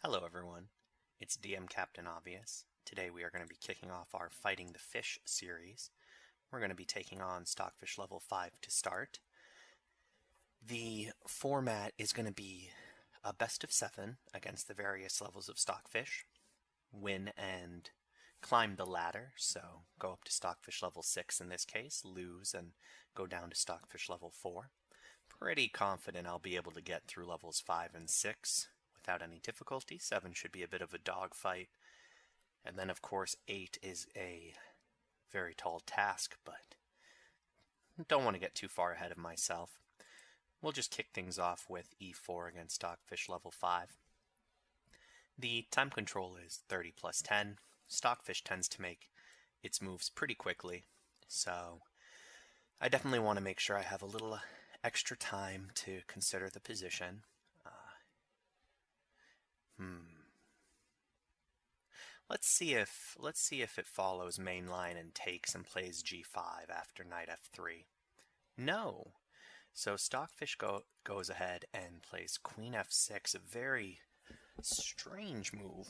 Hello everyone, it's DM Captain Obvious. Today we are going to be kicking off our Fighting the Fish series. We're going to be taking on Stockfish level 5 to start. The format is going to be a best of 7 against the various levels of Stockfish. Win and climb the ladder, so go up to Stockfish level 6 in this case, lose and go down to Stockfish level 4. Pretty confident I'll be able to get through levels 5 and 6 without any difficulty. 7 should be a bit of a dogfight. And then, of course, 8 is a very tall task, but don't want to get too far ahead of myself. We'll just kick things off with E4 against Stockfish level 5. The time control is 30 plus 10. Stockfish tends to make its moves pretty quickly, so I definitely want to make sure I have a little extra time to consider the position. Let's see if it follows main line and takes and plays G5 after knight F3. No. So Stockfish goes ahead and plays Queen F6, a very strange move.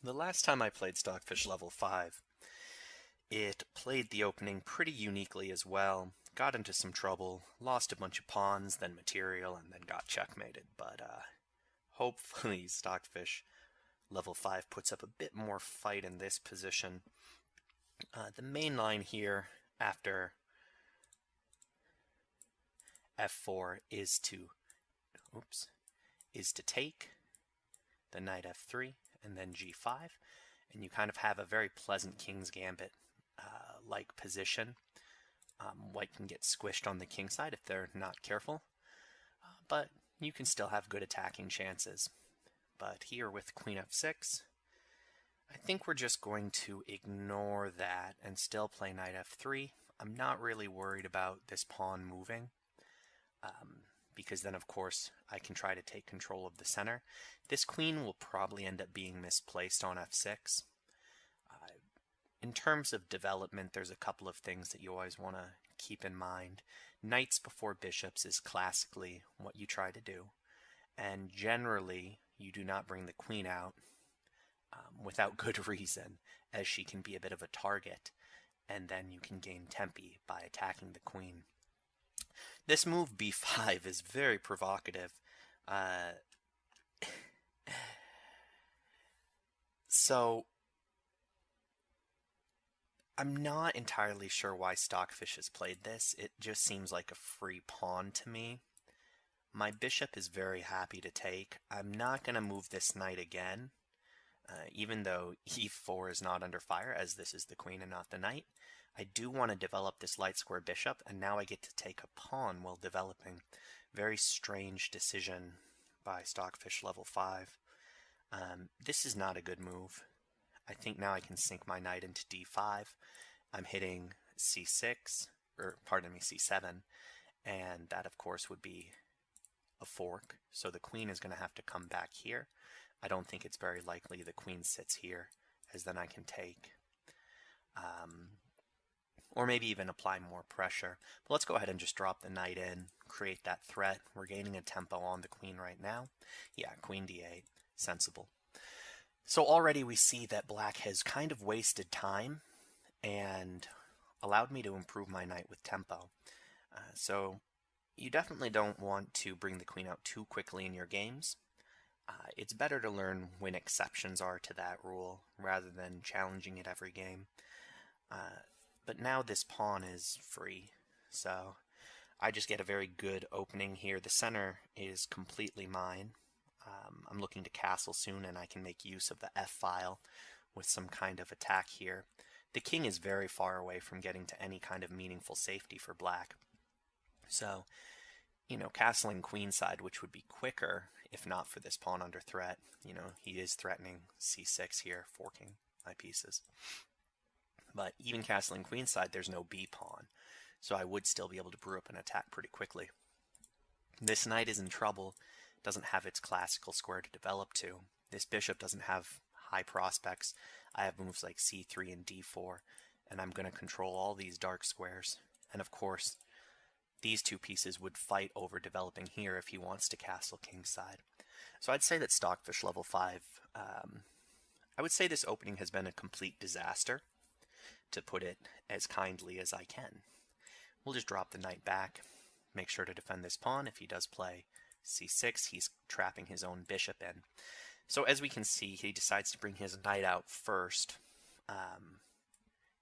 The last time I played Stockfish level 5, it played the opening pretty uniquely as well. Got into some trouble, lost a bunch of pawns, then material, and then got checkmated. But hopefully Stockfish level 5 puts up a bit more fight in this position. The main line here after F4 is to take the knight F3 and then G5, and you kind of have a very pleasant King's Gambit like position. White can get squished on the king side if they're not careful, but you can still have good attacking chances. But here with Queen F6, I think we're just going to ignore that and still play knight F3. I'm not really worried about this pawn moving, because then of course I can try to take control of the center. This queen will probably end up being misplaced on F6. In terms of development, there's a couple of things that you always want to keep in mind. Knights before bishops is classically what you try to do, and generally you do not bring the queen out without good reason, as she can be a bit of a target, and then you can gain tempi by attacking the queen. This move b5 is very provocative. So I'm not entirely sure why Stockfish has played this. It just seems like a free pawn to me. My bishop is very happy to take. I'm not going to move this knight again, even though e4 is not under fire, as this is the queen and not the knight. I do want to develop this light square bishop, and now I get to take a pawn while developing. Very strange decision by Stockfish level 5. This is not a good move. I think now I can sink my knight into d5. I'm hitting c6, or pardon me, c7, and that of course would be a fork, so the queen is going to have to come back here. I don't think it's very likely the queen sits here, as then I can take. Or maybe even apply more pressure. But let's go ahead and just drop the knight in, create that threat. We're gaining a tempo on the queen right now. Yeah, queen d8, sensible. So already we see that black has kind of wasted time and allowed me to improve my knight with tempo. So you definitely don't want to bring the queen out too quickly in your games. It's better to learn when exceptions are to that rule rather than challenging it every game. But now this pawn is free, so I just get a very good opening here. The center is completely mine. I'm looking to castle soon, and I can make use of the f-file with some kind of attack here. The king is very far away from getting to any kind of meaningful safety for black. So, you know, castling queenside, which would be quicker if not for this pawn under threat. You know, he is threatening c6 here, forking my pieces. But even castling queenside, there's no b pawn, so I would still be able to brew up an attack pretty quickly. This knight is in trouble, doesn't have its classical square to develop to. This bishop doesn't have high prospects. I have moves like c3 and d4, and I'm going to control all these dark squares. And of course, these two pieces would fight over developing here if he wants to castle kingside. So I'd say that Stockfish level 5, I would say this opening has been a complete disaster, to put it as kindly as I can. We'll just drop the knight back, make sure to defend this pawn. If he does play c6, he's trapping his own bishop in. So as we can see, he decides to bring his knight out first,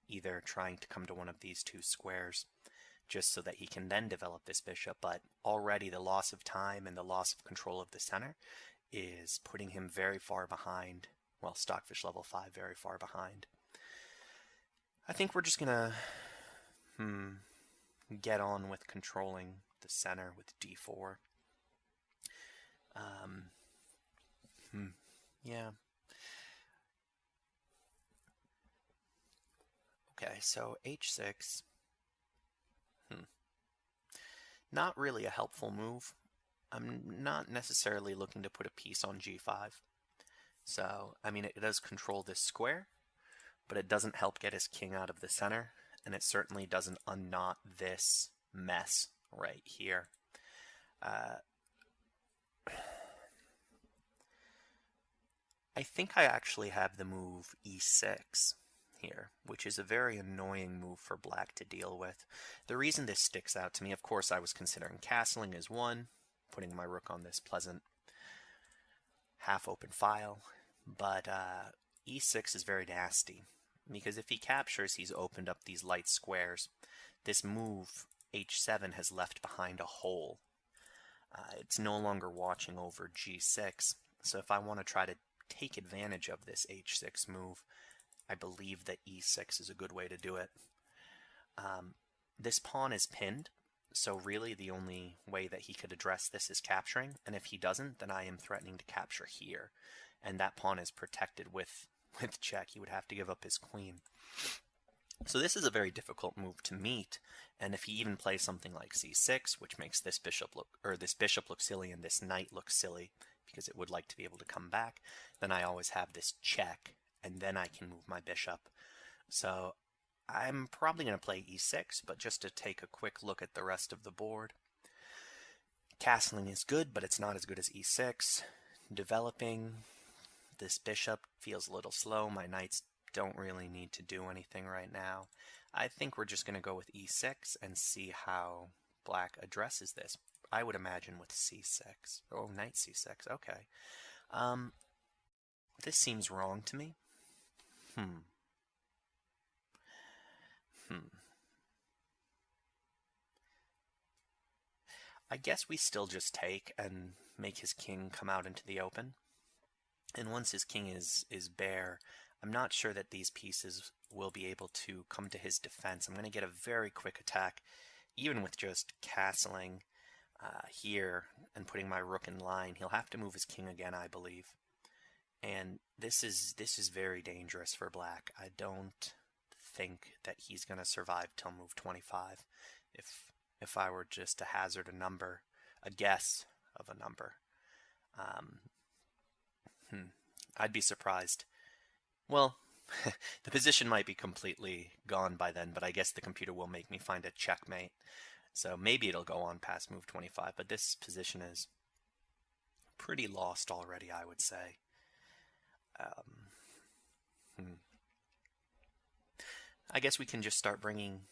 either trying to come to one of these two squares, just so that he can then develop this bishop, but already the loss of time and the loss of control of the center is putting him very far behind, well, Stockfish level 5 very far behind. I think we're just gonna get on with controlling the center with d4. Yeah. Okay, so h6. Not really a helpful move. I'm not necessarily looking to put a piece on g5. So, I mean, it does control this square, but it doesn't help get his king out of the center, and it certainly doesn't unknot this mess right here. I think I actually have the move e6 here, which is a very annoying move for black to deal with. The reason this sticks out to me, of course, I was considering castling as one, putting my rook on this pleasant half-open file, but e6 is very nasty, because if he captures, he's opened up these light squares. This move, h7, has left behind a hole. It's no longer watching over g6, so if I want to try to take advantage of this h6 move, I believe that e6 is a good way to do it. This pawn is pinned, so really the only way that he could address this is capturing, and if he doesn't, then I am threatening to capture here, and that pawn is protected with check. He would have to give up his queen. So this is a very difficult move to meet, and if he even plays something like c6, which makes this bishop look silly and this knight look silly, because it would like to be able to come back, then I always have this check, and then I can move my bishop. So I'm probably going to play e6, but just to take a quick look at the rest of the board. Castling is good, but it's not as good as e6. Developing this bishop feels a little slow. My knights don't really need to do anything right now. I think we're just going to go with e6 and see how black addresses this. I would imagine with c6. Oh, knight c6. Okay. This seems wrong to me. I guess we still just take and make his king come out into the open. And once his king is bare, I'm not sure that these pieces will be able to come to his defense. I'm going to get a very quick attack, even with just castling here and putting my rook in line. He'll have to move his king again, I believe. And this is very dangerous for black. I don't think that he's going to survive till move 25. If I were just to hazard a number, a guess of a number, I'd be surprised. Well, the position might be completely gone by then, but I guess the computer will make me find a checkmate. So maybe it'll go on past move 25, but this position is pretty lost already, I would say. I guess we can just start bringing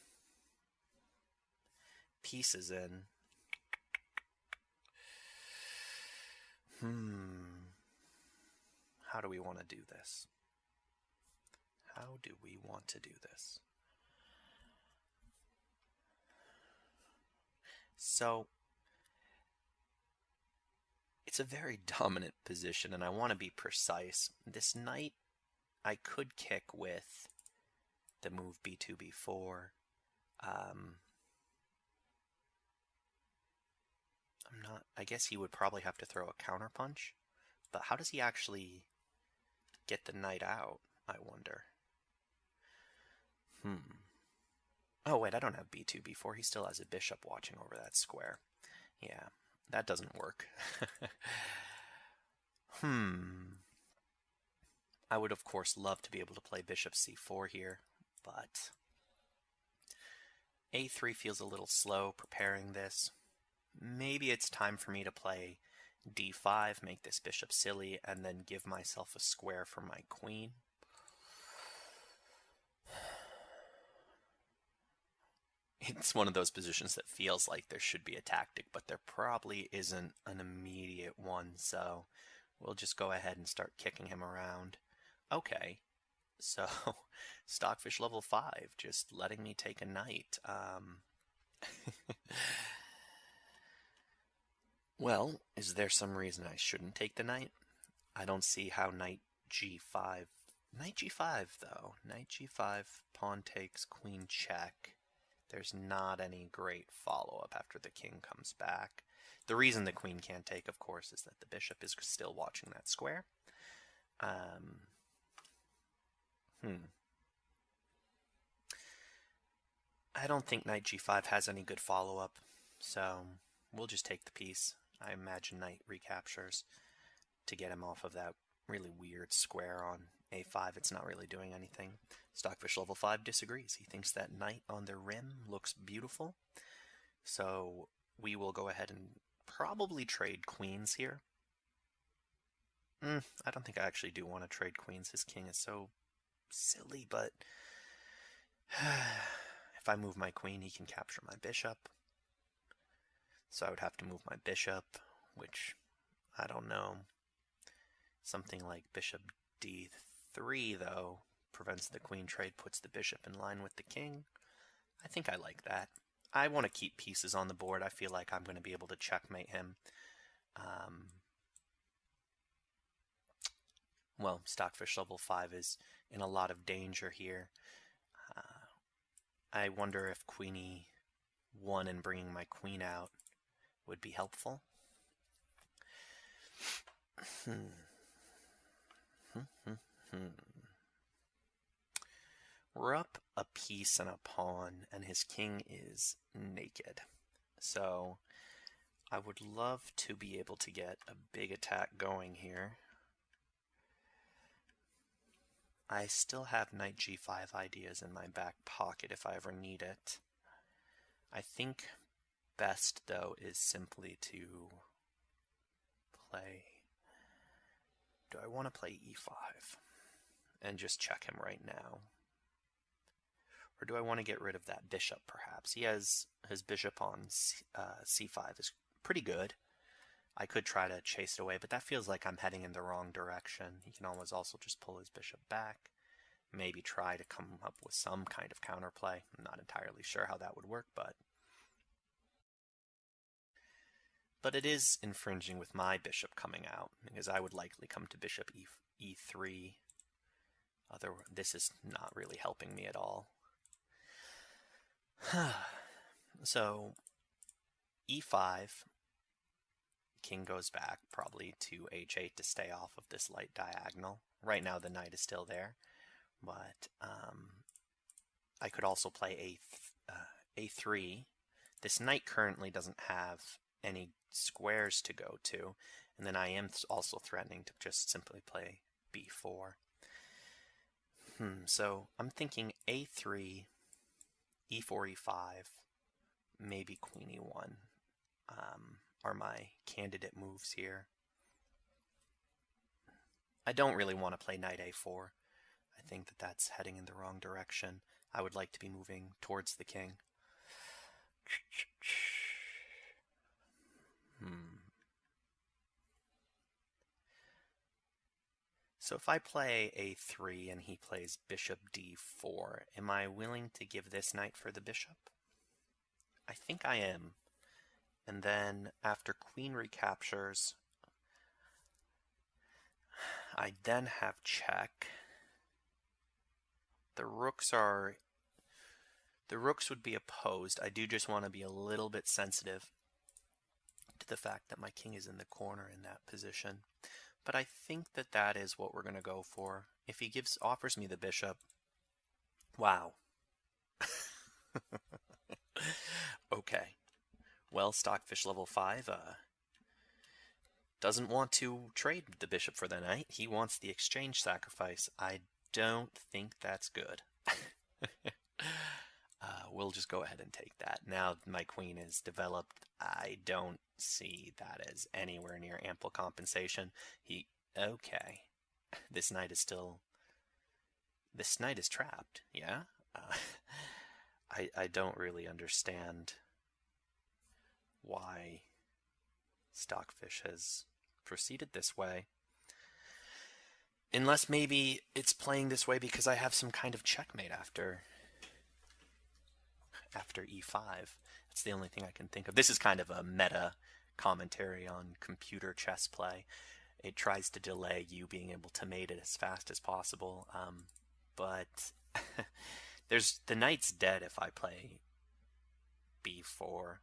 pieces in. How do we want to do this? How do we want to do this? So, it's a very dominant position, and I want to be precise. This knight, I could kick with the move b2, b4. I guess he would probably have to throw a counterpunch, but how does he actually get the knight out, I wonder? Oh wait, I don't have b2, b4. He still has a bishop watching over that square. Yeah, that doesn't work. I would of course love to be able to play bishop c4 here, but a3 feels a little slow preparing this. Maybe it's time for me to play d5, make this bishop silly, and then give myself a square for my queen. It's one of those positions that feels like there should be a tactic, but there probably isn't an immediate one, so we'll just go ahead and start kicking him around. Okay, so Stockfish level 5, just letting me take a knight. Well, is there some reason I shouldn't take the knight? I don't see how knight g5... Knight g5, though. Knight g5, pawn takes, queen check. There's not any great follow-up after the king comes back. The reason the queen can't take, of course, is that the bishop is still watching that square. I don't think knight g5 has any good follow-up, so we'll just take the piece. I imagine knight recaptures to get him off of that really weird square on a5. It's not really doing anything. Stockfish level 5 disagrees. He thinks that knight on the rim looks beautiful. So we will go ahead and probably trade queens here. I don't think I actually do want to trade queens. His king is so silly, but if I move my queen, he can capture my bishop. So I would have to move my bishop, which, I don't know. Something like bishop d3, though, prevents the queen trade, puts the bishop in line with the king. I think I like that. I want to keep pieces on the board. I feel like I'm going to be able to checkmate him. Well, Stockfish level 5 is in a lot of danger here. I wonder if queen e1 and bringing my queen out would be helpful. We're up a piece and a pawn, and his king is naked. So I would love to be able to get a big attack going here. I still have knight g5 ideas in my back pocket if I ever need it. I think best, though, is simply to play... Do I want to play e5 and just check him right now? Or do I want to get rid of that bishop, perhaps? He has his bishop on c5 is pretty good. I could try to chase it away, but that feels like I'm heading in the wrong direction. He can always also just pull his bishop back, maybe try to come up with some kind of counterplay. I'm not entirely sure how that would work, but it is infringing with my bishop coming out, because I would likely come to bishop e3. This is not really helping me at all. So e5, king goes back probably to h8 to stay off of this light diagonal. Right now the knight is still there, but I could also play a3. This knight currently doesn't have any squares to go to, and then I am also threatening to just simply play b4. So I'm thinking a3, e4, e5, maybe queen e1 are my candidate moves here. I don't really want to play knight a4. I think that that's heading in the wrong direction. I would like to be moving towards the king. So if I play a3 and he plays bishop d4, am I willing to give this knight for the bishop? I think I am. And then after queen recaptures, I then have check. The rooks would be opposed. I do just want to be a little bit sensitive to the fact that my king is in the corner in that position. But I think that that is what we're going to go for. If he offers me the bishop, wow. Okay. Well, Stockfish level 5 doesn't want to trade the bishop for the knight. He wants the exchange sacrifice. I don't think that's good. We'll just go ahead and take that. Now my queen is developed I don't see that as anywhere near ample compensation. Okay. This knight is trapped, yeah? I don't really understand why Stockfish has proceeded this way. Unless maybe it's playing this way because I have some kind of checkmate after e5. That's the only thing I can think of. This is kind of a meta commentary on computer chess play. It tries to delay you being able to mate it as fast as possible, but the knight's dead if I play b4.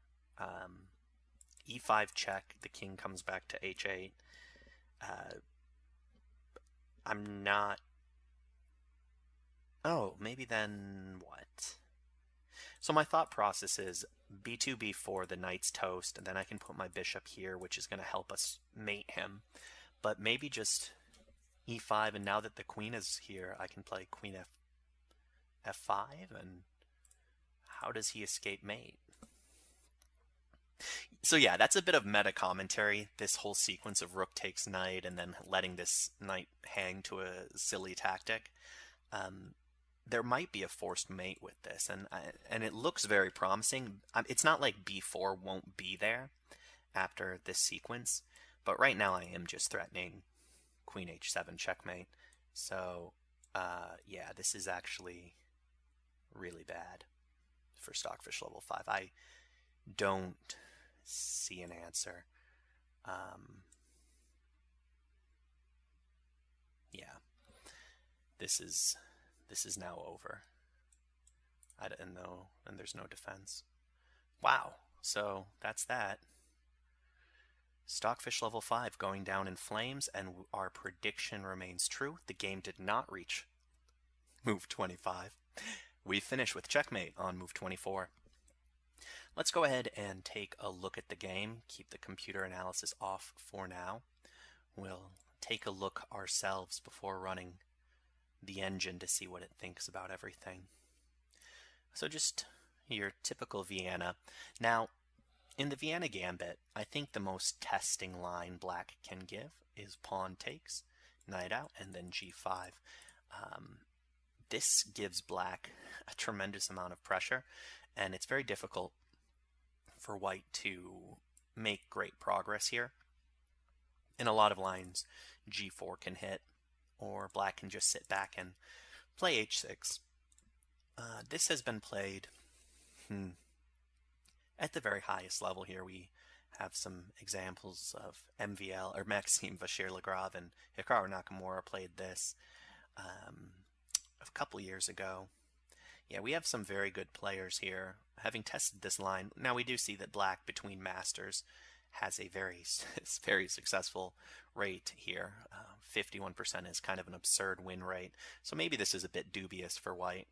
e5 check, the king comes back to h8. I'm not... Oh, maybe then what? So my thought process is b2, b4, the knight's toast, and then I can put my bishop here, which is going to help us mate him. But maybe just e5, and now that the queen is here, I can play queen f5, and how does he escape mate? So yeah, that's a bit of meta commentary, this whole sequence of rook takes knight and then letting this knight hang to a silly tactic. There might be a forced mate with this, and it looks very promising. It's not like b4 won't be there after this sequence, but right now I am just threatening queen h7 checkmate. So yeah, this is actually really bad for Stockfish level 5. I don't see an answer. Yeah, this is now over. I don't know, and there's no defense. Wow, so that's that. Stockfish level 5 going down in flames, and our prediction remains true. The game did not reach move 25. We finish with checkmate on move 24. Let's go ahead and take a look at the game. Keep the computer analysis off for now. We'll take a look ourselves before running the engine to see what it thinks about everything. So just your typical Vienna. Now, in the Vienna gambit, I think the most testing line black can give is pawn takes, knight out, and then g5. This gives black a tremendous amount of pressure, and it's very difficult for white to make great progress here. In a lot of lines, g4 can hit, or black can just sit back and play h6. This has been played at the very highest level here. We have some examples of MVL, or Maxime Vachier-Lagrave and Hikaru Nakamura played this a couple years ago. Yeah, we have some very good players here. Having tested this line, now we do see that black between masters has a very, very successful rate here. 51% is kind of an absurd win rate, so maybe this is a bit dubious for white.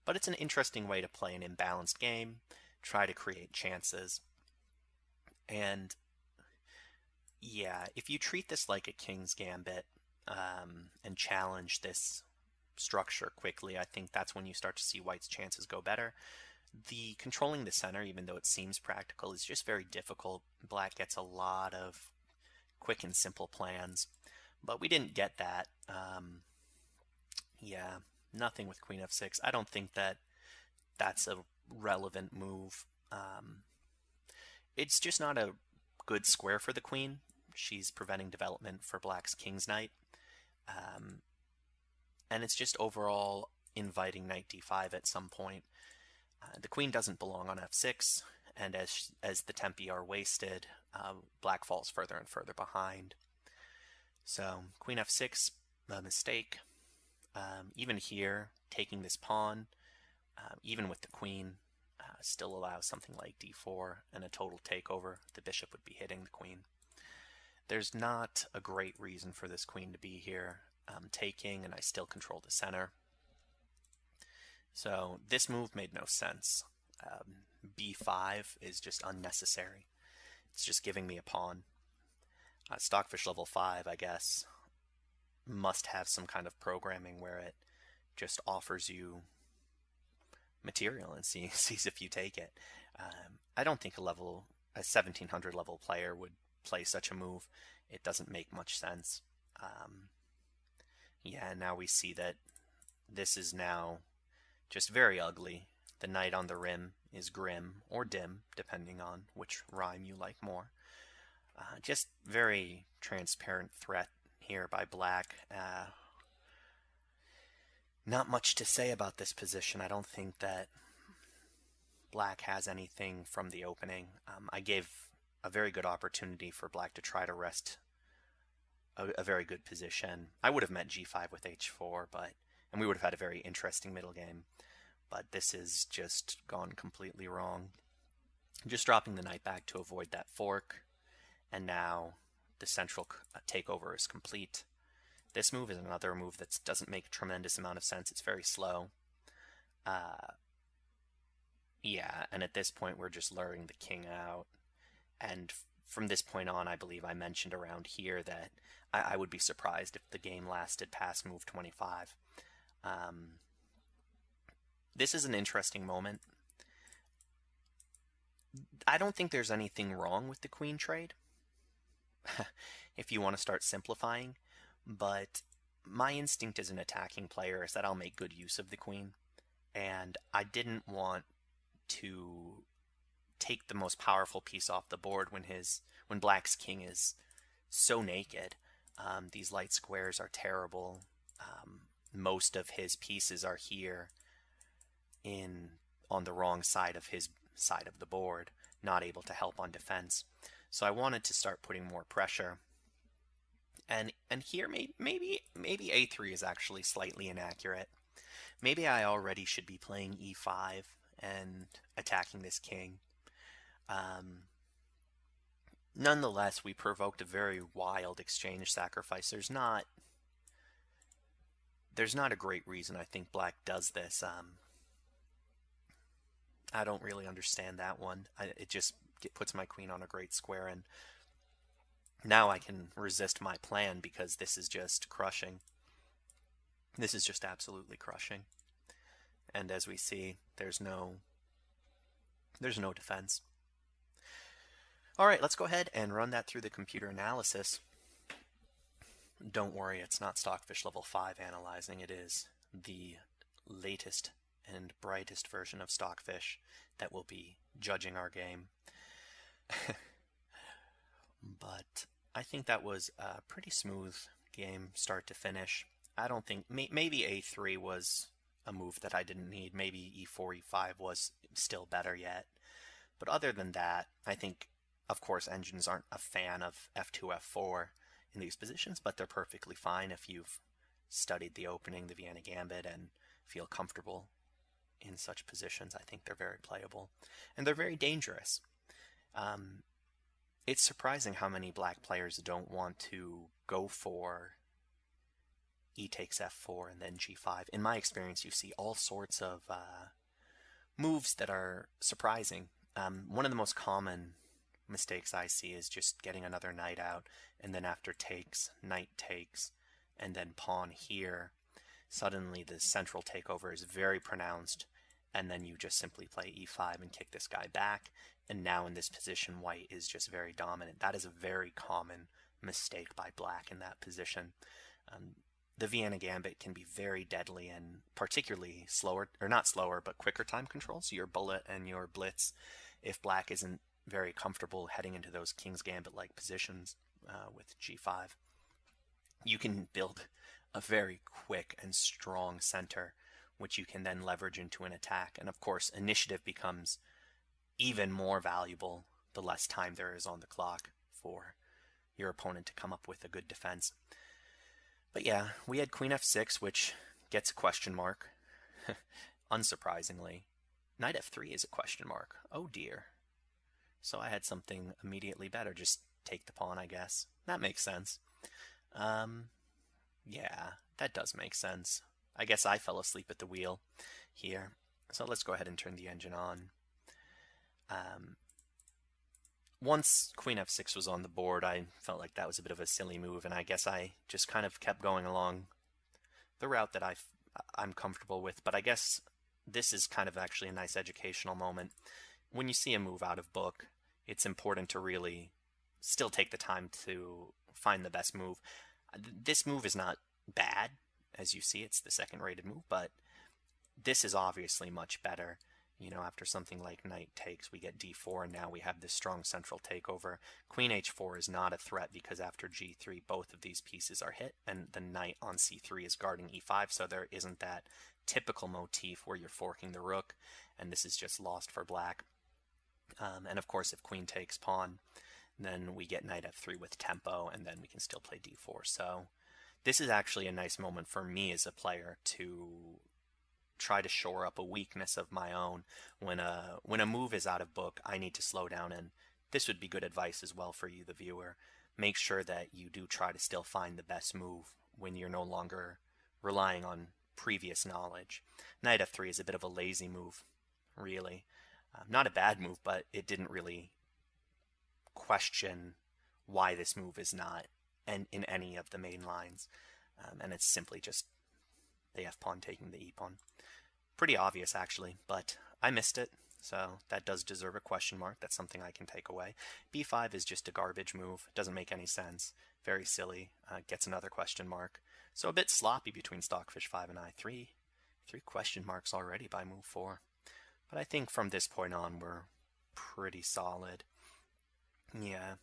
But it's an interesting way to play an imbalanced game, try to create chances. And yeah, if you treat this like a king's gambit and challenge this structure quickly, I think that's when you start to see white's chances go better. The controlling the center, even though it seems practical, is just very difficult. Black gets a lot of quick and simple plans, but we didn't get that. Yeah, nothing with queen f6. I don't think that that's a relevant move. It's just not a good square for the queen. She's preventing development for black's king's knight. And it's just overall inviting knight d5 at some point. The queen doesn't belong on f6, and as the tempi are wasted, black falls further and further behind. So queen f6, a mistake. Even here, taking this pawn, even with the queen, still allows something like d4 and a total takeover. The bishop would be hitting the queen. There's not a great reason for this queen to be here. Taking, and I still control the center. So this move made no sense. b5 is just unnecessary. It's just giving me a pawn. Stockfish level 5, I guess, must have some kind of programming where it just offers you material and sees if you take it. I don't think a 1700 level player would play such a move. It doesn't make much sense. Yeah, now we see that this is now just very ugly. The knight on the rim is grim or dim, depending on which rhyme you like more. Just very transparent threat here by black. Not much to say about this position. I don't think that black has anything from the opening. I gave a very good opportunity for black to try to wrest a very good position. I would have met g5 with h4, and we would have had a very interesting middle game. But this has just gone completely wrong. Just dropping the knight back to avoid that fork, and now the central takeover is complete. This move is another move that doesn't make a tremendous amount of sense. It's very slow. Yeah, and at this point we're just luring the king out. And from this point on, I believe I mentioned around here that I would be surprised if the game lasted past move 25. This is an interesting moment. I don't think there's anything wrong with the queen trade, if you want to start simplifying, but my instinct as an attacking player is that I'll make good use of the queen, and I didn't want to take the most powerful piece off the board when black's king is so naked. These light squares are terrible. Most of his pieces are here on the wrong side of his side of the board, not able to help on defense. So I wanted to start putting more pressure. And here maybe a3 is actually slightly inaccurate. Maybe I already should be playing e5 and attacking this king. Nonetheless, we provoked a very wild exchange sacrifice. There's not a great reason I think black does this. I don't really understand that one. It just puts my queen on a great square, and now I can resist my plan because this is just crushing. This is just absolutely crushing. And as we see, there's no defense. All right, let's go ahead and run that through the computer analysis. Don't worry, it's not Stockfish level 5 analyzing. It is the latest and brightest version of Stockfish that will be judging our game. But I think that was a pretty smooth game start to finish. I don't think, maybe a3 was a move that I didn't need. Maybe e4, e5 was still better yet. But other than that, I think, of course, engines aren't a fan of f2, f4 in these positions, but they're perfectly fine if you've studied the opening, the Vienna Gambit, and feel comfortable in such positions. I think they're very playable, and they're very dangerous. It's surprising how many black players don't want to go for e takes f4 and then g5. In my experience, you see all sorts of moves that are surprising. One of the most common mistakes I see is just getting another knight out, and then after takes, knight takes, and then pawn here. Suddenly the central takeover is very pronounced, and then you just simply play e5 and kick this guy back, and now in this position white is just very dominant. That is a very common mistake by black in that position. The Vienna Gambit can be very deadly, and particularly slower, or not slower, but quicker time control, so your bullet and your blitz, if black isn't very comfortable heading into those King's Gambit-like positions with g5, you can build a very quick and strong center, which you can then leverage into an attack. And of course, initiative becomes even more valuable the less time there is on the clock for your opponent to come up with a good defense. But yeah, we had queen f6, which gets a question mark. Unsurprisingly. Knight f3 is a question mark. Oh dear. So I had something immediately better. Just take the pawn, I guess. That makes sense. Yeah, that does make sense. I guess I fell asleep at the wheel here. So let's go ahead and turn the engine on. Once queen f6 was on the board, I felt like that was a bit of a silly move, and I guess I just kind of kept going along the route that I'm comfortable with. But I guess this is kind of actually a nice educational moment. when you see a move out of book, it's important to really still take the time to find the best move. This move is not bad, as you see, it's the second rated move, but this is obviously much better. You know, after something like knight takes, we get d4, and now we have this strong central takeover. Queen h4 is not a threat because after g3, both of these pieces are hit, and the knight on c3 is guarding e5, so there isn't that typical motif where you're forking the rook, and this is just lost for black. And of course, if queen takes pawn, then we get knight f3 with tempo, and then we can still play d4. So this is actually a nice moment for me as a player to try to shore up a weakness of my own. When a move is out of book, I need to slow down, and this would be good advice as well for you, the viewer. Make sure that you do try to still find the best move when you're no longer relying on previous knowledge. Knight f3 is a bit of a lazy move, really. Not a bad move, but it didn't really question why this move is not in any of the main lines. And it's simply just the f-pawn taking the e-pawn. Pretty obvious, actually, but I missed it, so that does deserve a question mark. That's something I can take away. b5 is just a garbage move. Doesn't make any sense. Very silly. Gets another question mark. So a bit sloppy between Stockfish 5 and I3. 3 question marks already by move 4. But I think from this point on, we're pretty solid. Yeah.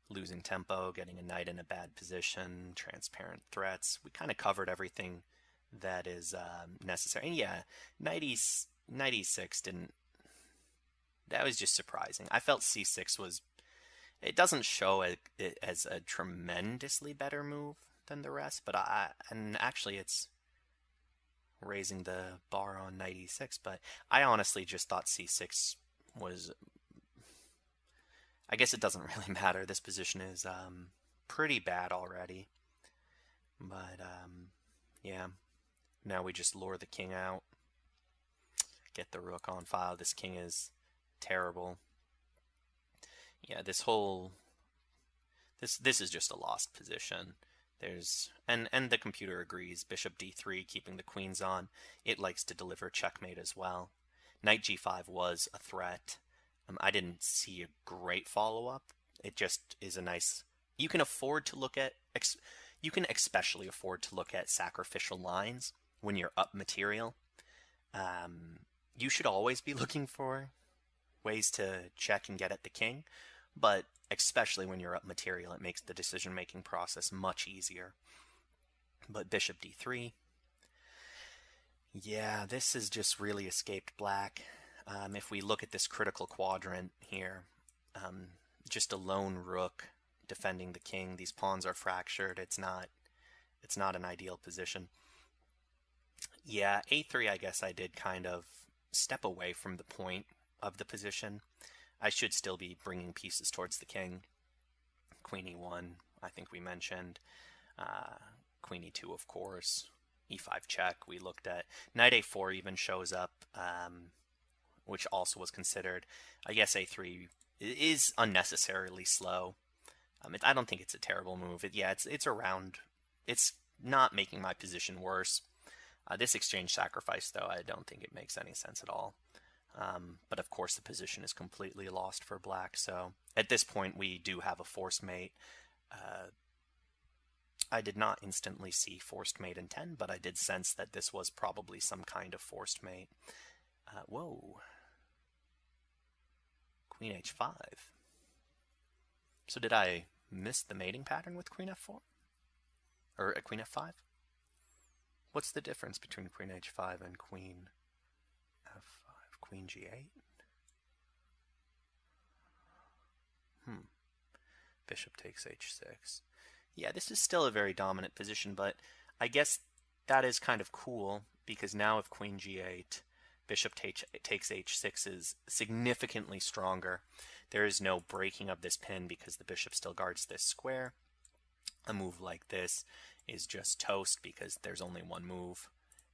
Losing tempo, getting a knight in a bad position, transparent threats. We kind of covered everything that is necessary. And yeah, knight e6 didn't... That was just surprising. I felt c6 was... It doesn't show it as a tremendously better move than the rest, but and actually it's raising the bar on knight e6, but I honestly just thought c6 was... I guess it doesn't really matter. This position is pretty bad already. But, yeah. Now we just lure the king out. Get the rook on file. This king is terrible. Yeah, this whole... This is just a lost position. There's... And the computer agrees. Bishop d3, keeping the queens on. It likes to deliver checkmate as well. Knight g5 was a threat. I didn't see a great follow-up. It just is a nice... You can afford to look at... You can especially afford to look at sacrificial lines when you're up material. You should always be looking for ways to check and get at the king, but especially when you're up material, it makes the decision-making process much easier. But bishop d3... Yeah, this has just really escaped black. If we look at this critical quadrant here, just a lone rook defending the king. These pawns are fractured. It's not an ideal position. Yeah, a3, I guess I did kind of step away from the point of the position. I should still be bringing pieces towards the king. Queen e1, I think we mentioned. Queen e2, of course. e5 check, we looked at. Knight a4 even shows up, which also was considered. I guess a3 is unnecessarily slow. I don't think it's a terrible move. It's around. It's not making my position worse. This exchange sacrifice, though, I don't think it makes any sense at all. But of course, the position is completely lost for black. So at this point, we do have a forced mate. I did not instantly see forced mate in 10, but I did sense that this was probably some kind of forced mate. Whoa. Queen h5. So did I miss the mating pattern with queen f4? Or queen f5? What's the difference between queen h5 and queen f5? Queen g8? Bishop takes h6. Yeah, this is still a very dominant position, but I guess that is kind of cool, because now if queen g8, bishop takes h6 is significantly stronger. There is no breaking of this pin because the bishop still guards this square. A move like this is just toast because there's only one move,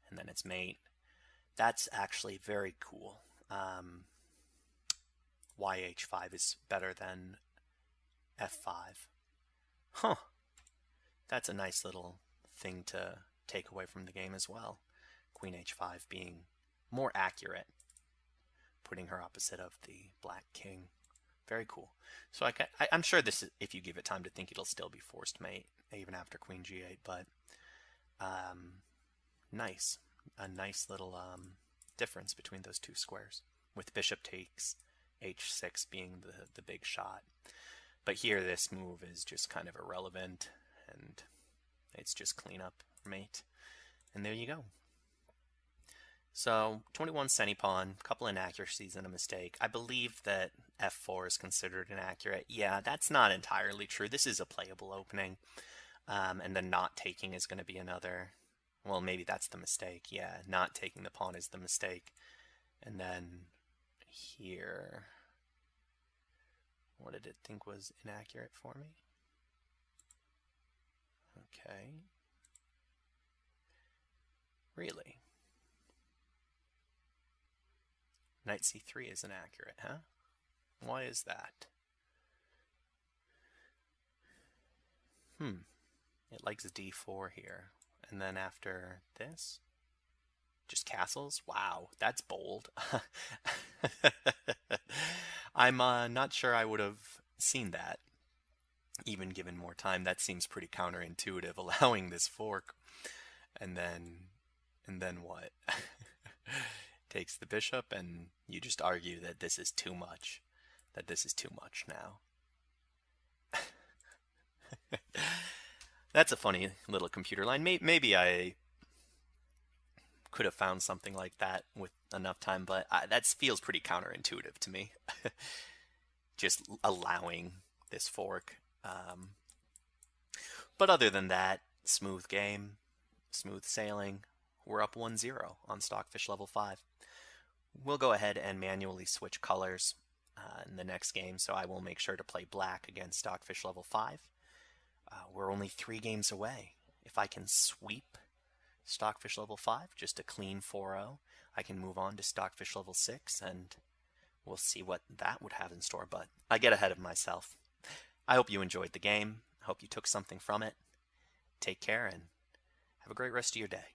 and then it's mate. That's actually very cool. Why h5 is better than f5. Huh. That's a nice little thing to take away from the game as well. Queen h5 being more accurate. putting her opposite of the black king. Very cool. So I'm sure this, if you give it time to think, it'll still be forced mate even after queen g8. But nice, a nice little difference between those two squares, with bishop takes h6 being the big shot. But here this move is just kind of irrelevant, and it's just cleanup mate. And there you go. So 21 centi pawn, couple inaccuracies and a mistake. I believe that f4 is considered inaccurate. Yeah, that's not entirely true. This is a playable opening. And then not taking is going to be another. Well, maybe that's the mistake. Yeah, not taking the pawn is the mistake. And then here, what did it think was inaccurate for me? Okay. Really? Knight c3 is inaccurate, huh? Why is that? It likes d4 here. And then after this, just castles? Wow, that's bold. I'm not sure I would have seen that, even given more time. That seems pretty counterintuitive, allowing this fork. And then what? Takes the bishop, and you just argue that this is too much. That this is too much now. That's a funny little computer line. Maybe I could have found something like that with enough time, but that feels pretty counterintuitive to me. Just allowing this fork. But other than that, smooth game, smooth sailing. We're up 1-0 on Stockfish level 5. We'll go ahead and manually switch colors in the next game, so I will make sure to play black against Stockfish level 5. We're only 3 games away. If I can sweep Stockfish level 5, just a clean 4-0, I can move on to Stockfish level 6, and we'll see what that would have in store, but I get ahead of myself. I hope you enjoyed the game. I hope you took something from it. Take care, and have a great rest of your day.